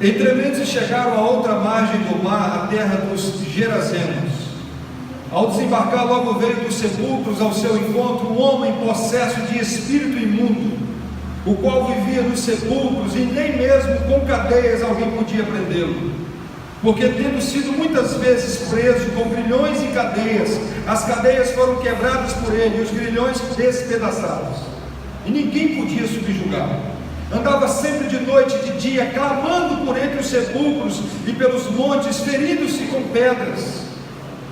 Entretanto se chegaram à outra margem do mar, a terra dos Gerazenos. Ao desembarcar, logo veio dos sepulcros ao seu encontro um homem possesso de espírito imundo, o qual vivia nos sepulcros, e nem mesmo com cadeias alguém podia prendê-lo, porque tendo sido muitas vezes preso com grilhões e cadeias, as cadeias foram quebradas por ele e os grilhões despedaçados, e ninguém podia subjugá-lo. Andava sempre de noite e de dia, clamando por entre os sepulcros e pelos montes, ferindo-se com pedras.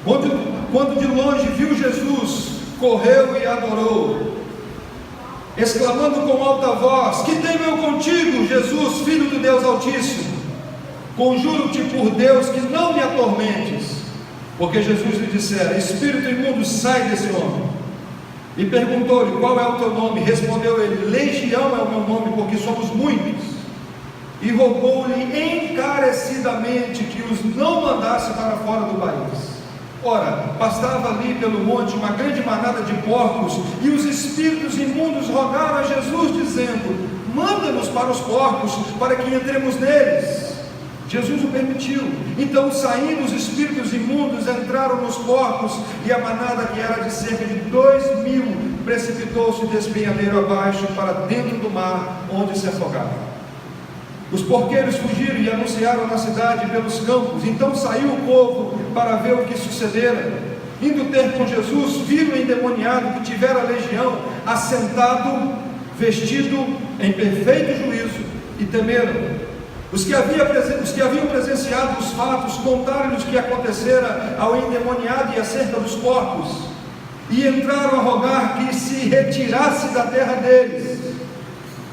Quando de longe viu Jesus, correu e adorou, exclamando com alta voz: que tenho eu contigo, Jesus, Filho do Deus Altíssimo? Conjuro-te por Deus que não me atormentes. Porque Jesus lhe dissera: espírito imundo, sai desse homem. E perguntou-lhe: qual é o teu nome? Respondeu ele: Legião é o meu nome, porque somos muitos. E rogou-lhe encarecidamente que os não mandasse para fora do país. Ora, pastava ali pelo monte uma grande manada de porcos, e os espíritos imundos rogaram a Jesus, dizendo: manda-nos para os porcos, para que entremos neles. Jesus o permitiu. Então, saindo os espíritos imundos, entraram nos porcos, e a manada, que era de cerca de 2.000, precipitou-se de despenhadeiro abaixo para dentro do mar, onde se afogava. Os porqueiros fugiram e anunciaram na cidade e pelos campos. Então saiu o povo para ver o que sucedera. Indo ter com Jesus, viram o endemoniado que tivera legião, assentado, vestido em perfeito juízo, e temeram. Os que haviam presenciado os fatos contaram-lhes o que acontecera ao endemoniado e acerca dos porcos, e entraram a rogar que se retirasse da terra deles.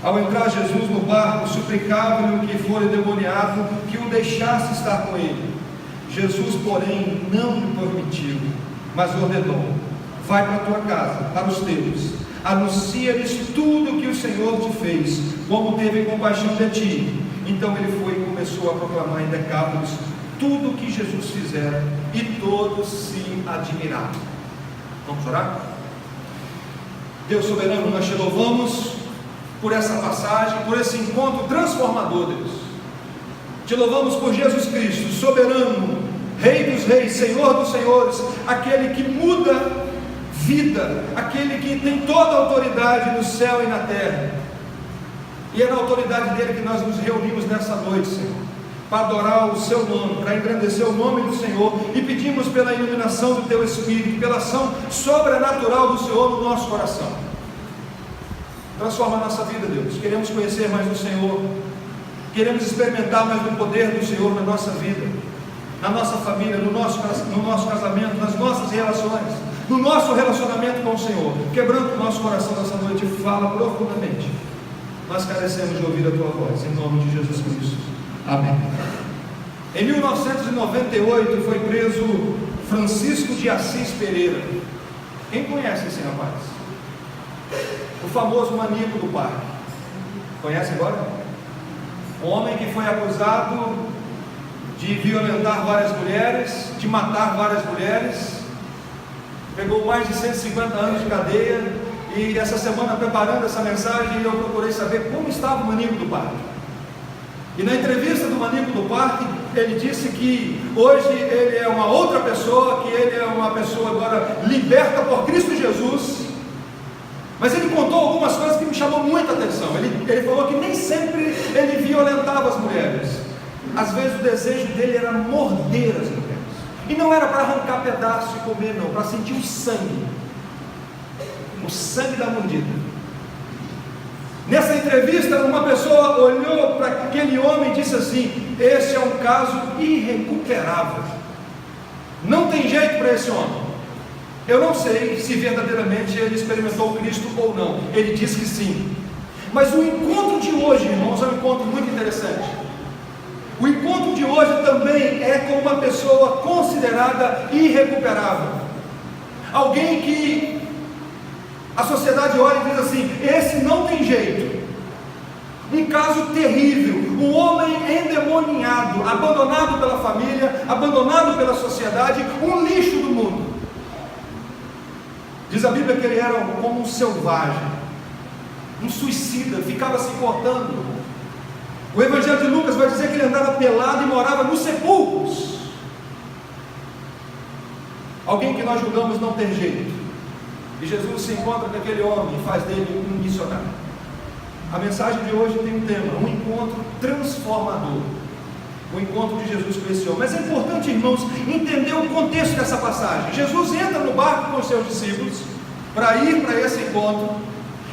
Ao entrar Jesus no barco, suplicava-lhe o que for endemoniado que o deixasse estar com ele. Jesus, porém, não lhe permitiu, mas ordenou: vai para a tua casa, para os teus, anuncia-lhes tudo o que o Senhor te fez, como teve compaixão de ti. Então ele foi e começou a proclamar em Decápolis tudo o que Jesus fizera, e todos se admiraram. Vamos orar? Deus soberano, nós te louvamos por essa passagem, por esse encontro transformador, Deus. Te louvamos por Jesus Cristo, soberano, Rei dos reis, Senhor dos senhores, aquele que muda vida, aquele que tem toda a autoridade no céu e na terra. E é na autoridade dele que nós nos reunimos nessa noite, Senhor, para adorar o seu nome, para engrandecer o nome do Senhor, e pedimos pela iluminação do teu Espírito, pela ação sobrenatural do Senhor no nosso coração. Transforma a nossa vida, Deus. Queremos conhecer mais do Senhor, queremos experimentar mais do poder do Senhor na nossa vida, na nossa família, no nosso casamento, nas nossas relações, no nosso relacionamento com o Senhor. Quebrando o nosso coração nessa noite, fala profundamente. Nós carecemos de ouvir a tua voz, em nome de Jesus Cristo. Amém. Em 1998 foi preso Francisco de Assis Pereira. Quem conhece esse rapaz? O famoso maníaco do parque. Conhece agora? Um homem que foi acusado de violentar várias mulheres, de matar várias mulheres, pegou mais de 150 anos de cadeia. E essa semana, preparando essa mensagem, eu procurei saber como estava o maníaco do parque. E na entrevista do maníaco do parque, ele disse que hoje ele é uma outra pessoa, que ele é uma pessoa agora liberta por Cristo Jesus. Mas ele contou algumas coisas que me chamou muita atenção. Ele falou que nem sempre ele violentava as mulheres. Às vezes o desejo dele era morder as mulheres. E não era para arrancar pedaço e comer, não, para sentir o sangue da mordida. Nessa entrevista, uma pessoa olhou para aquele homem e disse assim: esse é um caso irrecuperável, não tem jeito para esse homem. Eu não sei se verdadeiramente ele experimentou Cristo ou não, ele diz que sim. Mas o encontro de hoje, irmãos, é um encontro muito interessante. O encontro de hoje também é com uma pessoa considerada irrecuperável, alguém que a sociedade olha e diz assim: esse não tem jeito. Um caso terrível, um homem endemoniado, abandonado pela família, abandonado pela sociedade, um lixo do mundo. Diz a Bíblia que ele era como um selvagem, um suicida, ficava se cortando. O Evangelho de Lucas vai dizer que ele andava pelado e morava nos sepulcros. Alguém que nós julgamos não ter jeito. E Jesus se encontra com aquele homem e faz dele um missionário. A mensagem de hoje tem um tema: um encontro transformador. O encontro de Jesus com esse homem. Mas é importante, irmãos, entender o contexto dessa passagem. Jesus entra no barco com os seus discípulos para ir para esse encontro.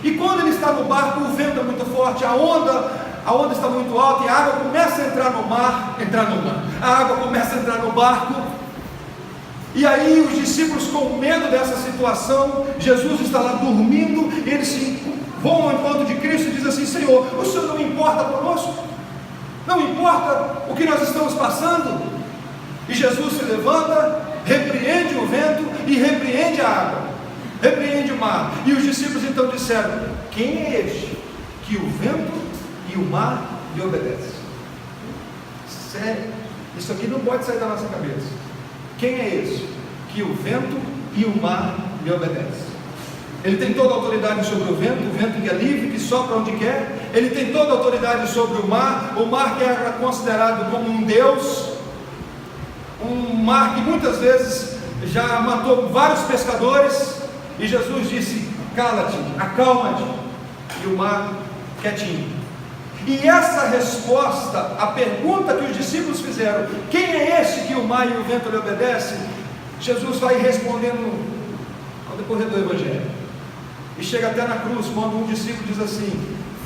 E quando ele está no barco, o vento é muito forte, a onda está muito alta e a água começa a entrar no mar. A água começa a entrar no barco. E aí os discípulos, com medo dessa situação, Jesus está lá dormindo, eles vão ao encontro de Cristo e dizem assim: Senhor, o Senhor não importa conosco? Não importa o que nós estamos passando? E Jesus se levanta, repreende o vento e repreende a água, repreende o mar. E os discípulos então disseram: quem é este que o vento e o mar lhe obedecem? Sério, isso aqui não pode sair da nossa cabeça. Quem é esse que o vento e o mar lhe obedecem? Ele tem toda a autoridade sobre o vento que é livre, que sopra onde quer. Ele tem toda a autoridade sobre o mar que era considerado como um Deus, um mar que muitas vezes já matou vários pescadores. E Jesus disse: cala-te, acalma-te, e o mar quietinho. E essa resposta à pergunta que os discípulos fizeram: quem é esse que o mar e o vento lhe obedecem? Jesus vai respondendo ao decorrer do Evangelho, e chega até na cruz, quando um discípulo diz assim: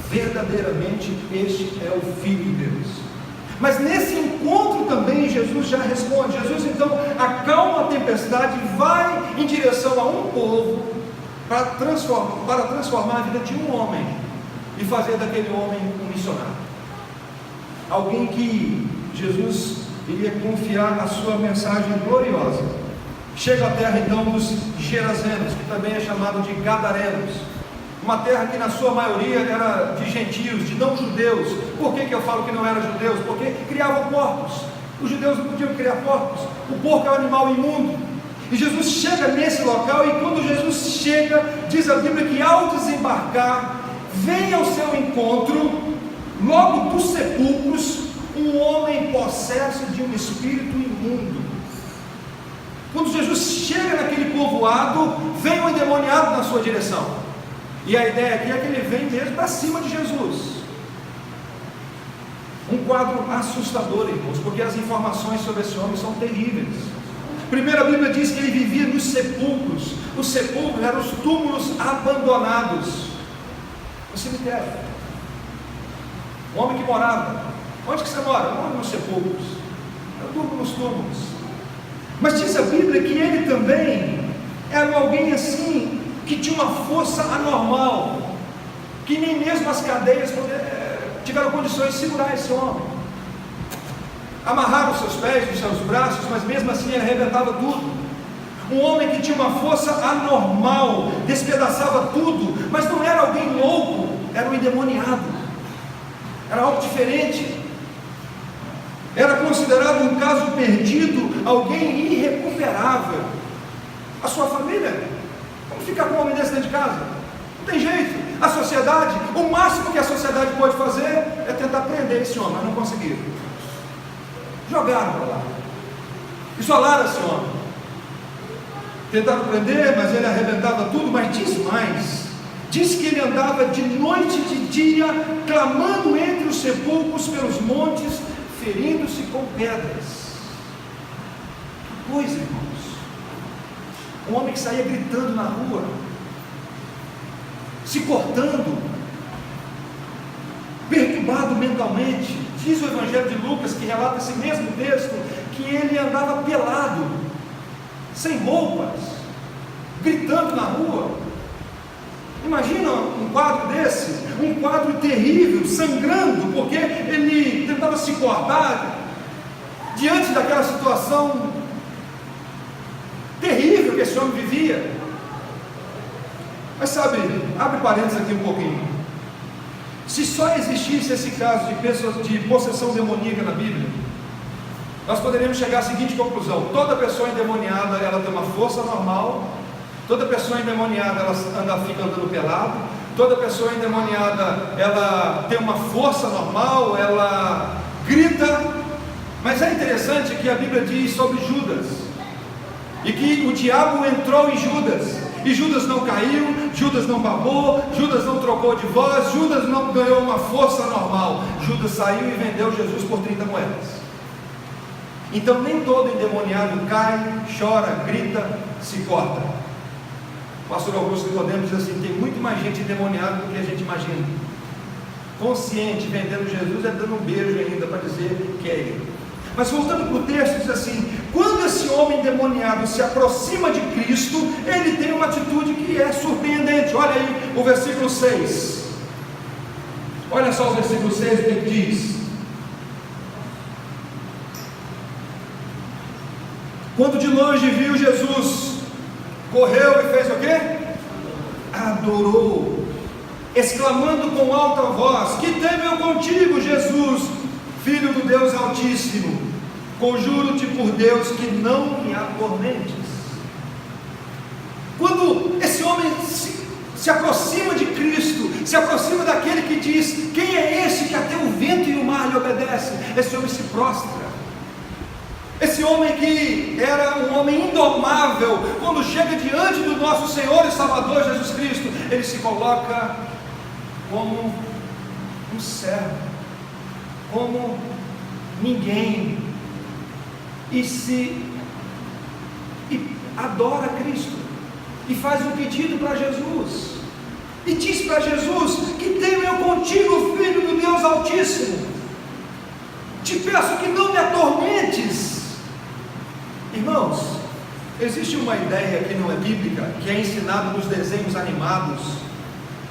verdadeiramente este é o Filho de Deus. Mas nesse encontro também Jesus já responde. Jesus então acalma a tempestade e vai em direção a um povo para transformar a vida de um homem e fazer daquele homem um missionário, alguém que Jesus iria confiar a sua mensagem gloriosa. Chega à terra então dos Gerazenos, que também é chamado de Gadarenos, uma terra que na sua maioria era de gentios, de não judeus. Por que eu falo que não eram judeus? Porque criavam porcos. Os judeus não podiam criar porcos, o porco é um animal imundo. E Jesus chega nesse local, e quando Jesus chega, diz a Bíblia que ao desembarcar, vem ao seu encontro, logo dos sepulcros, um homem possesso de um espírito imundo. Quando Jesus chega naquele povoado, vem um endemoniado na sua direção. E a ideia aqui é que ele vem mesmo para cima de Jesus. Um quadro assustador, irmãos, porque as informações sobre esse homem são terríveis. Primeiro, a Bíblia diz que ele vivia nos sepulcros. Os sepulcros eram os túmulos abandonados, no cemitério. Um homem que morava. Onde que você mora? Eu moro nos sepulcros. Eu durmo nos túmulos. Mas diz a Bíblia que ele também era alguém assim, que tinha uma força anormal, que nem mesmo as cadeias tiveram condições de segurar esse homem. Amarraram os seus pés, os seus braços, mas mesmo assim ele arrebentava tudo. Um homem que tinha uma força anormal, despedaçava tudo, mas não era alguém louco, era um endemoniado, era algo diferente. Era considerado um caso perdido, alguém irrecuperável. A sua família, como ficar com um homem desse dentro de casa? Não tem jeito. A sociedade, o máximo que a sociedade pode fazer é tentar prender esse homem, mas não conseguiram. Jogaram para lá, isolaram esse homem, tentaram prender, mas ele arrebentava tudo. Mas diz mais, diz que ele andava de noite e de dia, clamando entre os sepulcros, pelos montes, ferindo-se com pedras. Que coisa, irmãos! Um homem que saía gritando na rua, se cortando, perturbado mentalmente. Diz o Evangelho de Lucas, que relata esse mesmo texto, que ele andava pelado, sem roupas, gritando na rua. Imagina um quadro desse, um quadro terrível, sangrando, porque ele tentava se cortar diante daquela situação terrível que esse homem vivia. Mas sabe, abre parênteses aqui um pouquinho. Se só existisse esse caso de possessão demoníaca na Bíblia, nós poderíamos chegar à seguinte conclusão: toda pessoa endemoniada, ela tem uma força normal. Toda pessoa endemoniada, ela fica andando pelado. toda pessoa endemoniada, ela tem uma força normal, ela grita, mas é interessante que a Bíblia diz sobre Judas, e que o diabo entrou em Judas, e Judas não caiu, Judas não babou, Judas não trocou de voz, Judas não ganhou uma força normal, Judas saiu e vendeu Jesus por 30 moedas. Então nem todo endemoniado cai, chora, grita, se corta. O pastor Augusto Nicodemos diz assim: tem muito mais gente endemoniada do que a gente imagina, consciente, vendendo Jesus, é dando um beijo ainda para dizer que é ele. Mas voltando para o texto, diz assim: quando esse homem endemoniado se aproxima de Cristo, ele tem uma atitude que é surpreendente. Olha aí o versículo 6, olha só o versículo 6, o que ele diz: quando de longe viu Jesus, correu e fez o quê? Adorou, exclamando com alta voz: que tenho eu contigo, Jesus, Filho do Deus Altíssimo, conjuro-te por Deus que não me atormentes. Quando esse homem se aproxima de Cristo, se aproxima daquele que diz: quem é esse que até o vento e o mar lhe obedecem? Esse homem se prostra. Esse homem que era um homem indomável, quando chega diante do nosso Senhor e Salvador Jesus Cristo, ele se coloca como um servo, como ninguém, e adora Cristo, e faz um pedido para Jesus, e diz para Jesus: que tenho eu contigo, Filho do Deus Altíssimo, te peço que não me atormentes. Irmãos, existe uma ideia que não é bíblica, que é ensinada nos desenhos animados,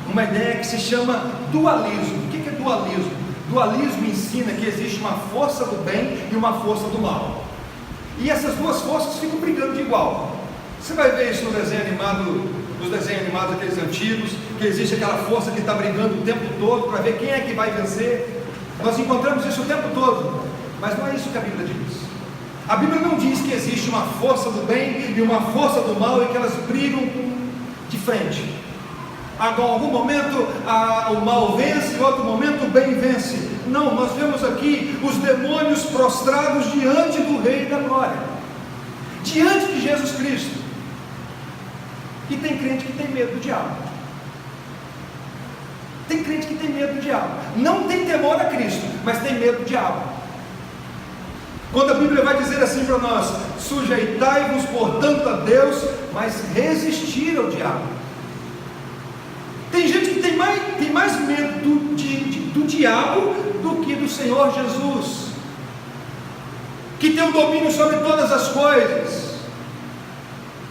uma ideia que se chama dualismo. O que é dualismo? Dualismo ensina que existe uma força do bem e uma força do mal, e essas duas forças ficam brigando de igual. Você vai ver isso no desenho animado, nos desenhos animados aqueles antigos, que existe aquela força que está brigando o tempo todo para ver quem é que vai vencer. Nós encontramos isso o tempo todo, mas não é isso que a Bíblia diz. A Bíblia não diz que existe uma força do bem e uma força do mal e que elas brigam de frente. Em algum momento o mal vence, em outro momento o bem vence. Não, nós vemos aqui os demônios prostrados diante do Rei da Glória, diante de Jesus Cristo. E tem crente que tem medo do diabo. Tem crente que tem medo do diabo. Não tem temor a Cristo, mas tem medo do diabo. Quando a Bíblia vai dizer assim para nós: sujeitai-vos portanto a Deus, mas resistir ao diabo. Tem gente que tem mais medo do diabo do que do Senhor Jesus, que tem o domínio sobre todas as coisas.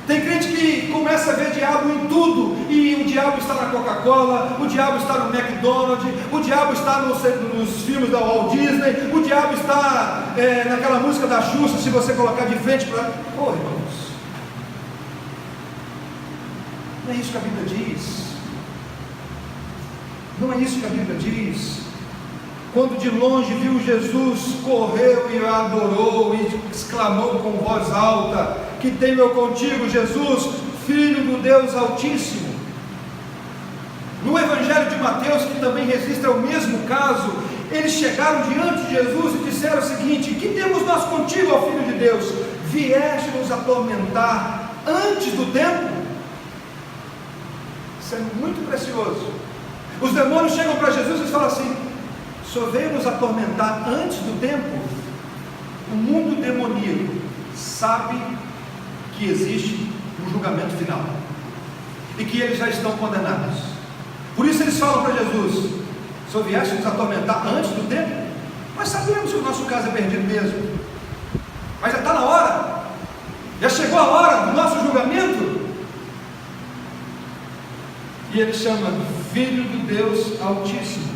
Tem crente que começa a ver diabo em tudo, e o diabo está na Coca-Cola, o diabo está no McDonald's, o diabo está nos filmes da Walt Disney, o diabo está naquela música da Xuxa, se você colocar de frente para... irmãos, não é isso que a Bíblia diz. Não é isso que a Bíblia diz. Quando de longe viu Jesus, correu e adorou, e exclamou com voz alta: que tenho eu contigo, Jesus, Filho do Deus Altíssimo. No Evangelho de Mateus, que também registra o mesmo caso, eles chegaram diante de Jesus e disseram o seguinte: que temos nós contigo, ó Filho de Deus? Vieste nos atormentar antes do tempo? Isso é muito precioso. Os demônios chegam para Jesus e falam assim: o Senhor veio nos atormentar antes do tempo? O mundo demoníaco sabe que existe um julgamento final e que eles já estão condenados. Por isso eles falam para Jesus: o Senhor vieste nos atormentar antes do tempo? Nós sabemos que o nosso caso é perdido mesmo, mas já está na hora, já chegou a hora do nosso julgamento. E ele chama Filho do Deus Altíssimo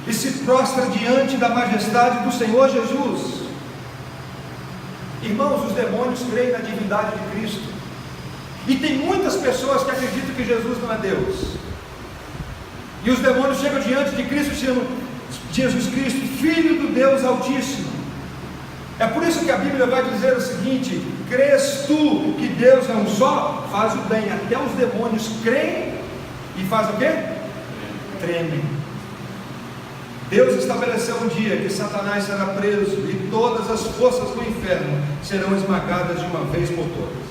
e se prostra diante da majestade do Senhor Jesus. Irmãos, os demônios creem na divindade de Cristo, e tem muitas pessoas que acreditam que Jesus não é Deus, e os demônios chegam diante de Cristo e chamam Jesus Cristo Filho do Deus Altíssimo. É por isso que a Bíblia vai dizer o seguinte: crês tu que Deus é um só? Faz o bem. Até os demônios creem e faz o quê? tremem. Deus estabeleceu um dia que Satanás será preso e todas as forças do inferno serão esmagadas de uma vez por todas.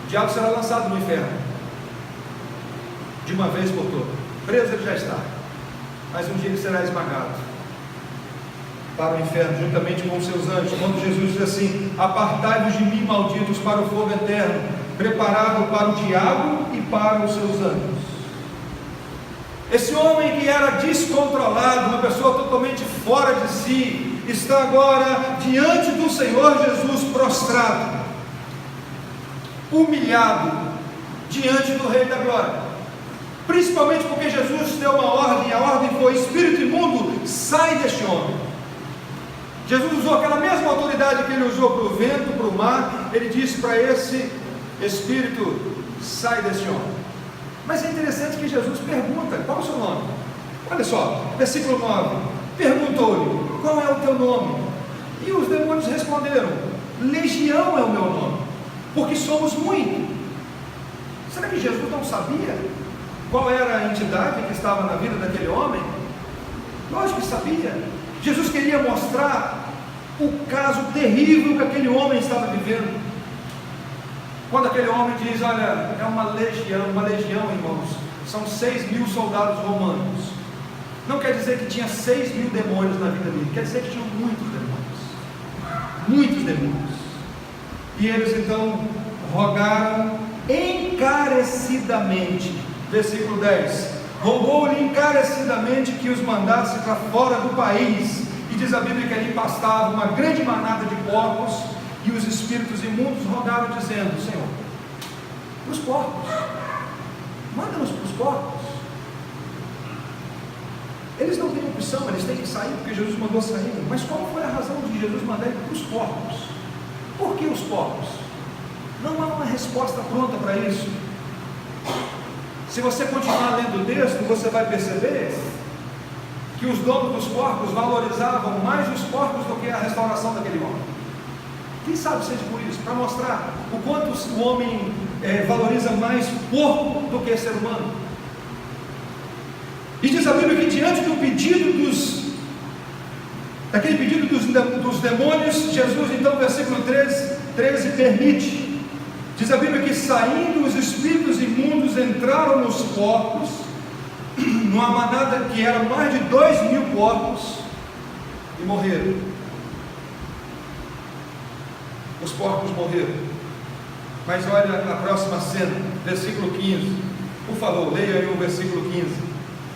O diabo será lançado no inferno de uma vez por todas. Preso ele já está, mas um dia ele será esmagado para o inferno, juntamente com os seus anjos. Quando Jesus diz assim: apartai-vos de mim, malditos, para o fogo eterno, preparado para o diabo e para os seus anjos. Esse homem que era descontrolado, uma pessoa totalmente fora de si, está agora diante do Senhor Jesus, prostrado, humilhado, diante do Rei da Glória. Principalmente porque Jesus deu uma ordem, a ordem foi: espírito imundo, sai deste homem. Jesus usou aquela mesma autoridade que ele usou para o vento, para o mar. Ele disse para esse espírito: sai deste homem. Mas é interessante que Jesus pergunta: qual é o seu nome? Olha só, versículo 9: perguntou-lhe: qual é o teu nome? E os demônios responderam: Legião é o meu nome, porque somos muito. Será que Jesus não sabia qual era a entidade que estava na vida daquele homem? Lógico que sabia. Jesus queria mostrar o caso terrível que aquele homem estava vivendo. Quando aquele homem diz: olha, é uma legião, irmãos, são 6.000 soldados romanos, não quer dizer que tinha 6.000 demônios na vida dele, quer dizer que tinham muitos demônios. E eles então rogaram encarecidamente, versículo 10, rogou-lhe encarecidamente que os mandasse para fora do país. E diz a Bíblia que ali pastava uma grande manada de porcos, e os espíritos imundos rogaram, dizendo: Senhor, os porcos, manda-nos para os porcos. Eles não têm opção, eles têm que sair, porque Jesus mandou sair. Mas qual foi a razão de Jesus mandar ir para os porcos? Por que os porcos? Não há uma resposta pronta para isso. Se você continuar lendo o texto, você vai perceber que os donos dos porcos valorizavam mais os porcos do que a restauração daquele homem. Quem sabe seja por isso, para mostrar o quanto o homem valoriza mais porco do que ser humano. E diz a Bíblia que diante do pedido daquele pedido dos demônios, Jesus então, versículo 13 permite. Diz a Bíblia que saindo os espíritos imundos entraram nos porcos, numa manada que era mais de 2.000 porcos, e morreram. Os porcos morreram. Mas olha a próxima cena, versículo 15. Por favor, leia aí o versículo 15.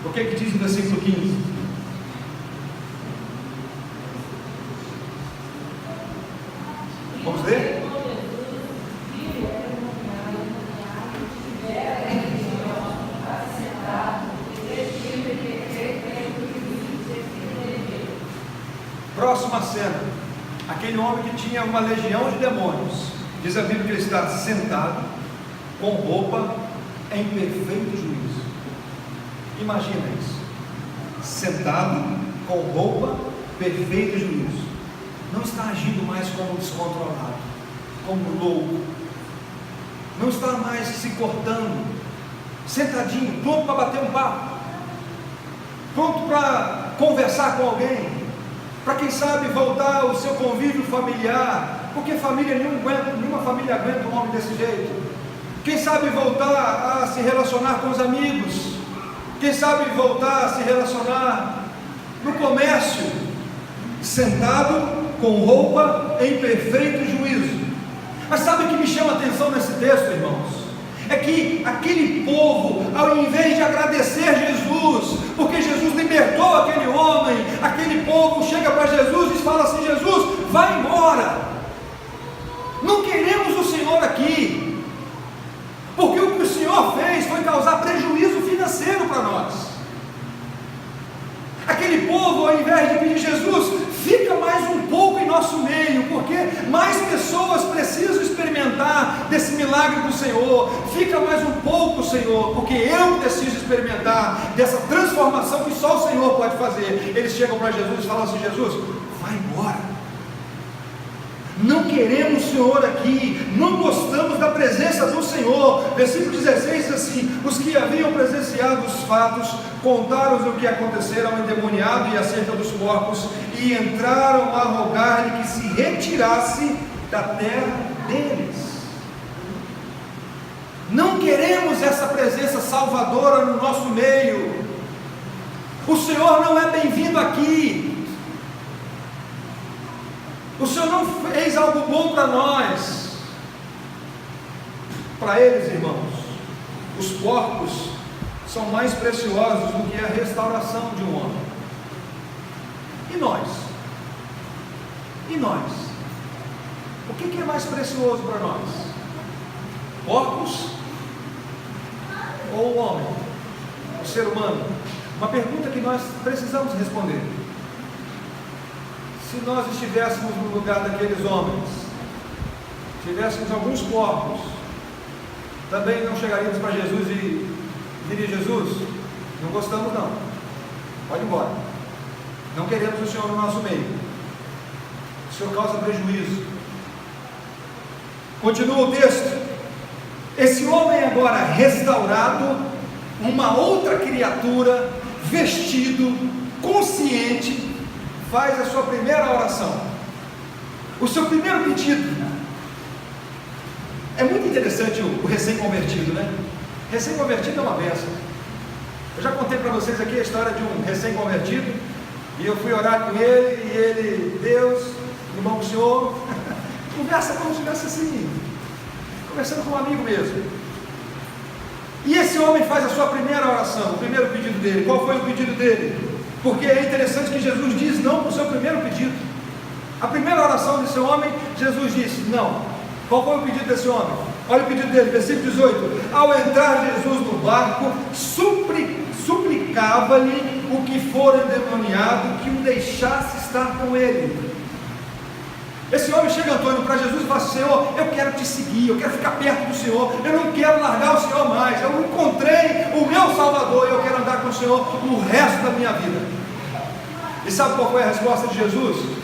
O que diz o versículo 15? Vamos ler? Próxima cena, aquele homem que tinha uma legião de demônios, diz a Bíblia que ele está sentado, com roupa em perfeito juízo. Imagina isso, sentado, com roupa, perfeito juízo. Não está agindo mais como descontrolado, como louco, não está mais se cortando, sentadinho, pronto para bater um papo, pronto para conversar com alguém, para quem sabe voltar ao seu convívio familiar, porque nenhuma família aguenta um homem desse jeito. Quem sabe voltar a se relacionar com os amigos, quem sabe voltar a se relacionar no comércio, sentado com roupa em perfeito juízo. Mas sabe o que me chama a atenção nesse texto, irmãos? É que aquele povo, ao invés de agradecer Jesus, porque Jesus libertou aquele homem, aquele povo chega para Jesus e fala assim: Jesus, vai embora, não queremos o Senhor aqui, porque o que o Senhor fez foi causar prejuízo financeiro para nós. Aquele povo, ao invés de pedir: Jesus, fica mais um pouco em nosso meio, porque mais pessoas precisam experimentar desse milagre do Senhor. Fica mais um pouco, Senhor, porque eu preciso experimentar dessa transformação que só o Senhor pode fazer. Eles chegam para Jesus e falam assim: Jesus, vai embora, Não queremos o Senhor aqui, não gostamos da presença do Senhor. Versículo 16 diz assim: os que haviam presenciado os fatos contaram o que acontecera ao endemoniado e acerca dos porcos, e entraram a rogar-lhe que se retirasse da terra deles. Não queremos essa presença salvadora no nosso meio. O Senhor não é bem-vindo aqui. O Senhor não fez algo bom para nós. Para eles, irmãos, os porcos são mais preciosos do que a restauração de um homem. E nós? E nós? O que é mais precioso para nós? Porcos ou o homem? O ser humano? Uma pergunta que nós precisamos responder. Se nós estivéssemos no lugar daqueles homens, tivéssemos alguns porcos, também não chegaríamos para Jesus e diria: Jesus, não gostamos não, pode ir embora, não queremos o Senhor no nosso meio, o Senhor causa prejuízo. Continua o texto: esse homem agora restaurado, uma outra criatura, vestido, consciente, faz a sua primeira oração, o seu primeiro pedido. É muito interessante o recém-convertido, né? Recém-convertido é uma bênção. Eu já contei para vocês aqui a história de um recém-convertido, e eu fui orar com ele, e ele: Deus, irmão do Senhor, conversa como se estivesse assim, conversando com um amigo mesmo. E esse homem faz a sua primeira oração, o primeiro pedido dele. Qual foi o pedido dele? Porque é interessante que Jesus diz não para o seu primeiro pedido. A primeira oração desse homem, Jesus disse não. Qual foi o pedido desse homem? Olha o pedido dele, versículo 18: ao entrar Jesus no barco, suplicava-lhe o que for endemoniado que o deixasse estar com ele. Esse homem chega, Antônio, para Jesus e fala: Senhor, eu quero te seguir, eu quero ficar perto do Senhor, eu não quero largar o Senhor mais, eu encontrei o meu Salvador e eu quero andar com o Senhor o resto da minha vida. E sabe qual foi a resposta de Jesus?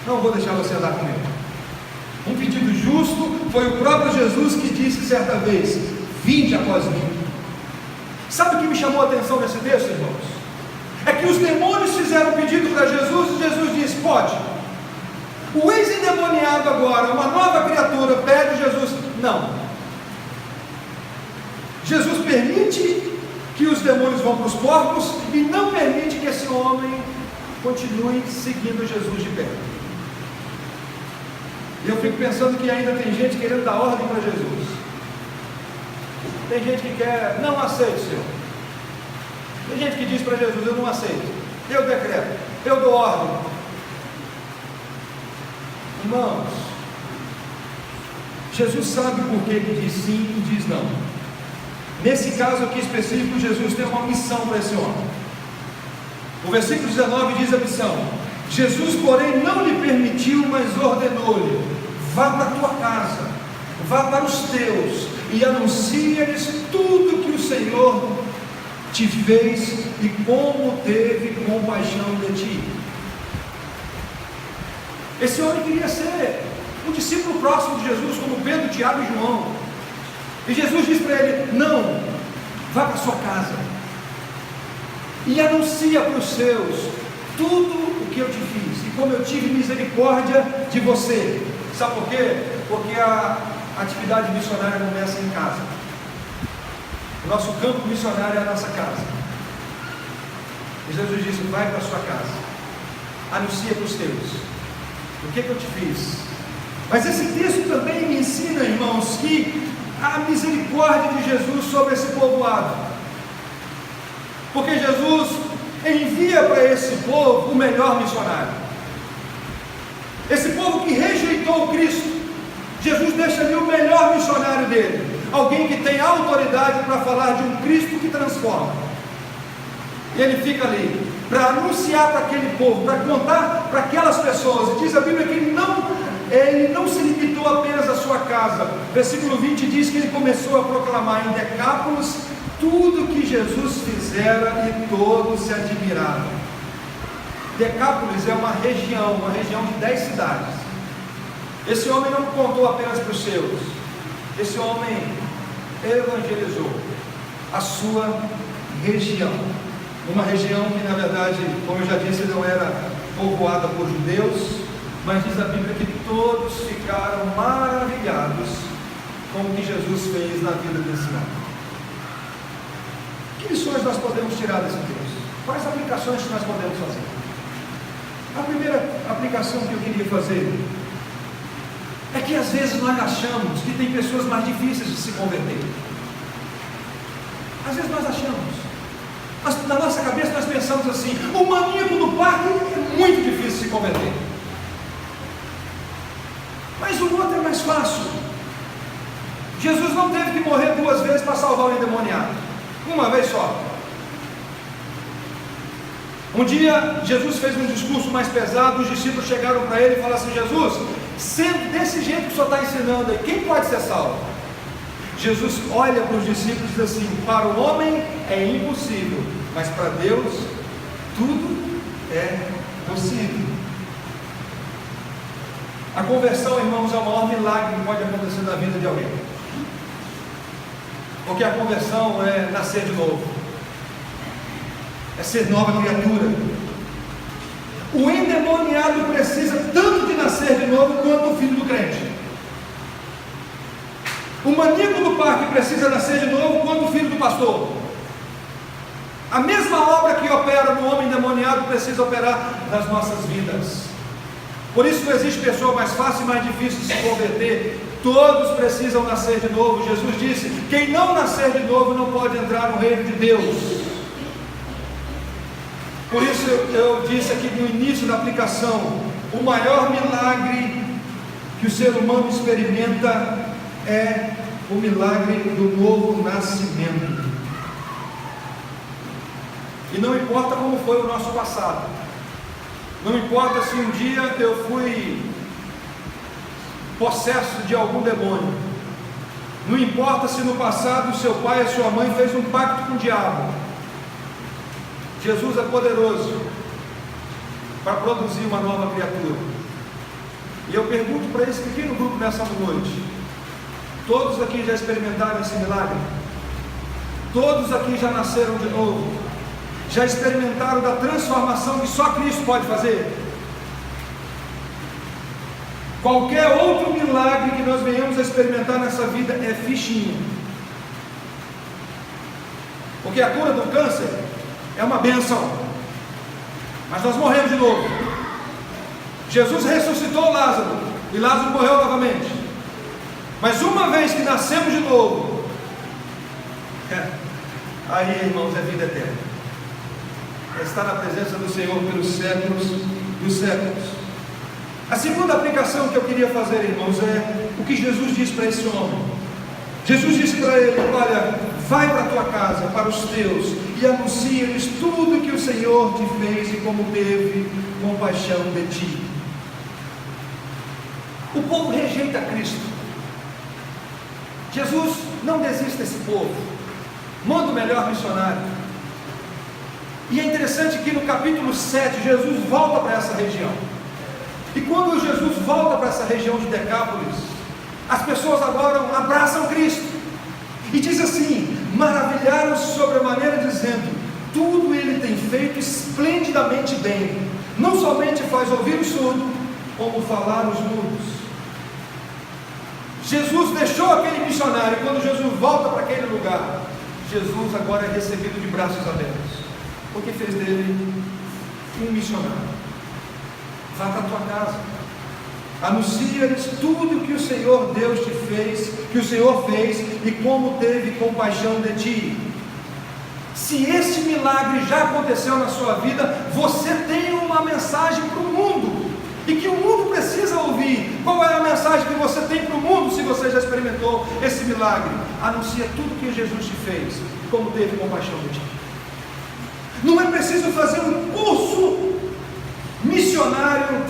Não vou deixar você andar comigo. Um pedido justo. Foi o próprio Jesus que disse certa vez: vinde após mim. Sabe o que me chamou a atenção nesse texto, irmãos? É que os demônios fizeram um pedido para Jesus e Jesus disse: pode. O ex-endemoniado agora, uma nova criatura, pede a Jesus: não. Jesus permite que os demônios vão para os porcos e não permite que esse homem continue seguindo Jesus de perto. E eu fico pensando que ainda tem gente querendo dar ordem para Jesus. Tem gente que quer: não aceito, Senhor. Tem gente que diz para Jesus: eu não aceito, eu decreto, eu dou ordem. Irmãos, Jesus sabe por que diz sim e diz não. Nesse caso aqui específico, Jesus tem uma missão para esse homem. O versículo 19 diz a missão: Jesus, porém, não lhe permitiu, mas ordenou-lhe: vá para a tua casa, vá para os teus e anuncia-lhes tudo que o Senhor te fez e como teve compaixão de ti. Esse homem queria ser um discípulo próximo de Jesus, como Pedro, Tiago e João. E Jesus diz para ele: não, vá para a sua casa e anuncia para os seus tudo o que eu te fiz e como eu tive misericórdia de você. Sabe por quê? Porque a atividade missionária começa em casa. O nosso campo missionário é a nossa casa. E Jesus disse: vai para a sua casa, anuncia para os teus o que eu te fiz. Mas esse texto também me ensina, irmãos, que a misericórdia de Jesus sobre esse povoado, porque Jesus envia para esse povo o melhor missionário. Esse povo que rejeitou Cristo, Jesus deixa ali o melhor missionário dele, alguém que tem autoridade para falar de um Cristo que transforma. E ele fica ali para anunciar para aquele povo, para contar para aquelas pessoas. E diz a Bíblia que ele não se limitou apenas à sua casa. Versículo 20 diz que ele começou a proclamar em Decápolis tudo que Jesus fizera e todos se admiravam. Decápolis é uma região de 10 cidades. Esse homem não contou apenas para os seus, esse homem evangelizou a sua região, uma região que na verdade, como eu já disse, não era povoada por judeus, mas diz a Bíblia que todos ficaram maravilhados com o que Jesus fez na vida desse homem. Que lições nós podemos tirar desse texto? Quais aplicações que nós podemos fazer? A primeira aplicação que eu queria fazer é que às vezes nós achamos que tem pessoas mais difíceis de se converter. Às vezes nós achamos, na nossa cabeça nós pensamos assim: o maníaco do parque é muito difícil de se converter, mas o outro é mais fácil. Jesus não teve que morrer 2 vezes para salvar o endemoniado, uma vez só. Um dia Jesus fez um discurso mais pesado, os discípulos chegaram para ele e falaram assim: Jesus, sendo desse jeito que o senhor está ensinando aí, quem pode ser salvo? Jesus olha para os discípulos e diz assim: para o homem é impossível, mas para Deus tudo é possível. A conversão, irmãos, é o maior milagre que pode acontecer na vida de alguém, porque a conversão é nascer de novo, é ser nova criatura. O endemoniado precisa tanto de nascer de novo quanto o filho do crente. O maníaco do parque precisa nascer de novo quanto o filho do pastor. A mesma obra que opera no homem endemoniado precisa operar nas nossas vidas. Por isso não existe pessoa mais fácil e mais difícil de se converter. Todos precisam nascer de novo. Jesus disse: quem não nascer de novo não pode entrar no reino de Deus. Por isso eu disse aqui no início da aplicação: o maior milagre que o ser humano experimenta é o milagre do novo nascimento. E não importa como foi o nosso passado, não importa se um dia eu fui possesso de algum demônio, não importa se no passado seu pai e a sua mãe fez um pacto com o diabo. Jesus é poderoso para produzir uma nova criatura. E eu pergunto para esse pequeno grupo nessa noite: todos aqui já experimentaram esse milagre? Todos aqui já nasceram de novo? Já experimentaram da transformação que só Cristo pode fazer? Qualquer outro milagre que nós venhamos a experimentar nessa vida é fichinha. Porque a cura do câncer é uma bênção, mas nós morremos de novo. Jesus ressuscitou Lázaro, e Lázaro morreu novamente. Mas uma vez que nascemos de novo, aí, irmãos, é vida eterna. É estar na presença do Senhor pelos séculos dos séculos. A segunda aplicação que eu queria fazer, irmãos, é o que Jesus disse para esse homem. Jesus disse para ele: olha, vai para a tua casa, para os teus, e anuncia-lhes tudo que o Senhor te fez e como teve compaixão de ti. O povo rejeita Cristo. Jesus não desiste desse povo, manda o melhor missionário. E é interessante que no capítulo 7 Jesus volta para essa região. E quando Jesus volta para essa região de Decápolis, as pessoas agora abraçam Cristo e diz assim: maravilharam-se sobremaneira, dizendo: tudo ele tem feito esplendidamente bem, não somente faz ouvir o surdo, como falar os mudos. Jesus deixou aquele missionário, e quando Jesus volta para aquele lugar, Jesus agora é recebido de braços abertos, porque fez dele um missionário. Vá para a tua casa, anuncia-lhes tudo que o Senhor Deus te fez, que o Senhor fez e como teve compaixão de ti. Se este milagre já aconteceu na sua vida, você tem uma mensagem para o mundo, e que o mundo precisa ouvir. Qual é a mensagem que você tem para o mundo se você já experimentou esse milagre? Anuncia tudo que Jesus te fez e como teve compaixão de ti. Não é preciso fazer um curso missionário,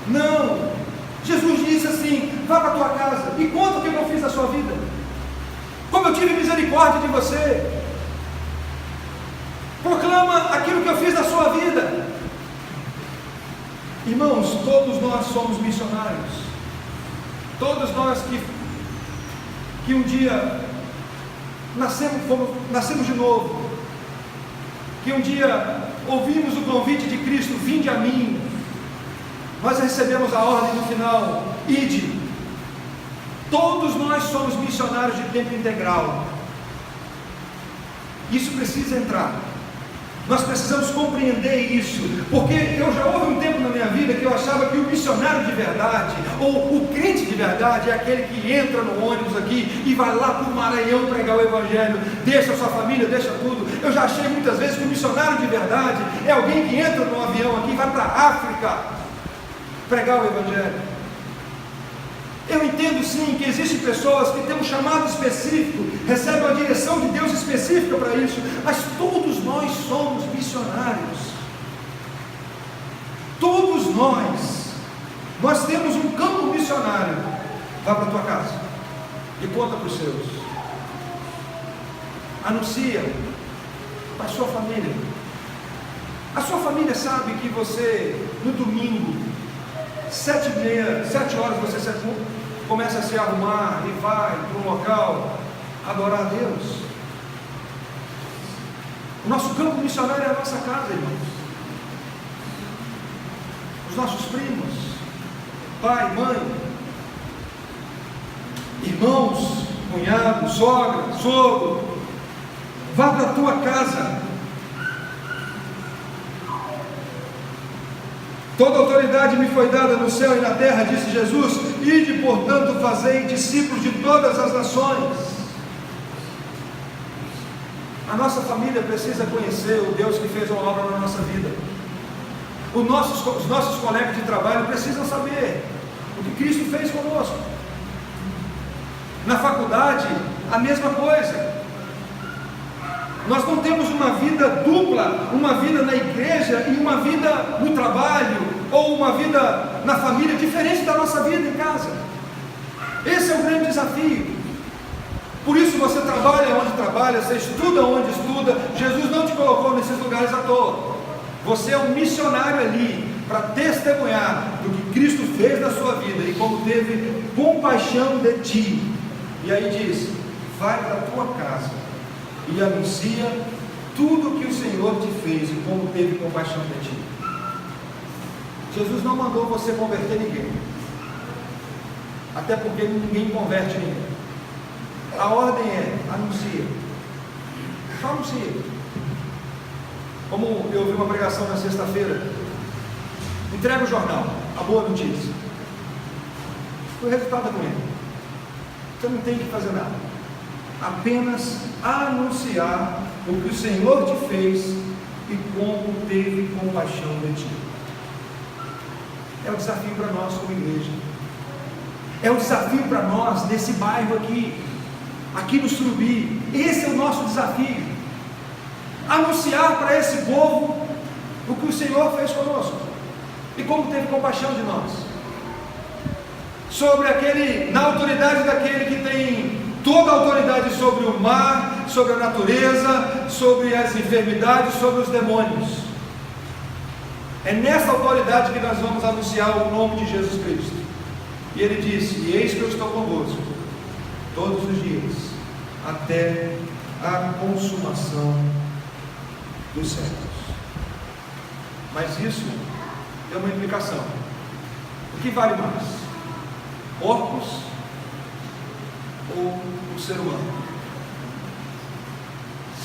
não. Jesus disse assim: vá para a tua casa e conta o que eu fiz na sua vida, como eu tive misericórdia de você. Proclama aquilo que eu fiz na sua vida. Irmãos, todos nós somos missionários. Todos nós que um dia nascemos de novo, que um dia ouvimos o convite de Cristo, vinde a mim, nós recebemos a ordem no final, ide. Todos nós somos missionários de tempo integral. Isso precisa entrar. Nós precisamos compreender isso, porque eu já houve um tempo na minha vida que eu achava que o missionário de verdade, ou o crente de verdade, é aquele que entra no ônibus aqui e vai lá para o Maranhão pregar o Evangelho, deixa a sua família, deixa tudo. Eu já achei muitas vezes que o missionário de verdade é alguém que entra no avião aqui e vai para a África pregar o Evangelho. Eu entendo sim que existem pessoas que têm um chamado específico, recebem uma direção de Deus específica para isso, mas todos nós somos missionários. Todos nós temos um campo missionário. Vá para a tua casa e conta para os seus. Anuncia para a sua família. A sua família sabe que você, no domingo, 7h30, 7 horas, você começa a se arrumar e vai para um local adorar a Deus. O nosso campo missionário é a nossa casa, irmãos. Os nossos primos, pai, mãe, irmãos, cunhado, sogra, sogro. Vá para a tua casa. Toda autoridade me foi dada no céu e na terra, disse Jesus, ide, portanto, fazei discípulos de todas as nações. A nossa família precisa conhecer o Deus que fez uma obra na nossa vida. Os nossos colegas de trabalho precisam saber o que Cristo fez conosco. Na faculdade, a mesma coisa. Nós não temos uma vida dupla, uma vida na igreja e uma vida no trabalho, ou uma vida na família, diferente da nossa vida em casa. Esse é o grande desafio. Por isso você trabalha onde trabalha, você estuda onde estuda. Jesus não te colocou nesses lugares à toa. Você é um missionário ali, para testemunhar do que Cristo fez na sua vida, e como teve compaixão de ti. E aí diz, vai para a tua casa e anuncia tudo o que o Senhor te fez e como teve compaixão de ti. Jesus não mandou você converter ninguém, até porque ninguém converte ninguém. A ordem é, anuncia. Só anuncia. Como eu ouvi uma pregação na sexta-feira, entrega o jornal, a boa notícia. O resultado é com ele. Você não tem que fazer nada, apenas anunciar o que o Senhor te fez e como teve compaixão de ti. É o desafio para nós como igreja. É o desafio para nós nesse bairro aqui no Surubi. Esse é o nosso desafio. Anunciar para esse povo o que o Senhor fez conosco e como teve compaixão de nós. Na autoridade daquele que tem toda a autoridade sobre o mar, sobre a natureza, sobre as enfermidades, sobre os demônios. É nessa autoridade que nós vamos anunciar o nome de Jesus Cristo. E ele disse, e eis que eu estou convosco todos os dias, até a consumação dos séculos. Mas isso tem uma implicação. O que vale mais? Porcos ou o ser humano?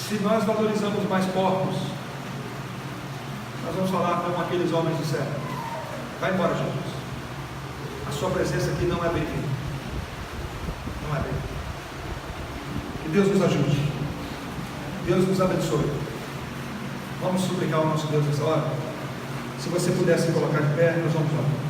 Se nós valorizamos mais porcos, nós vamos falar como aqueles homens disseram: vai embora, Jesus, a sua presença aqui não é bem-vinda. Não é bem-vinda. Que Deus nos ajude, Deus nos abençoe. Vamos suplicar ao nosso Deus nessa hora. Se você pudesse colocar de pé, nós vamos orar.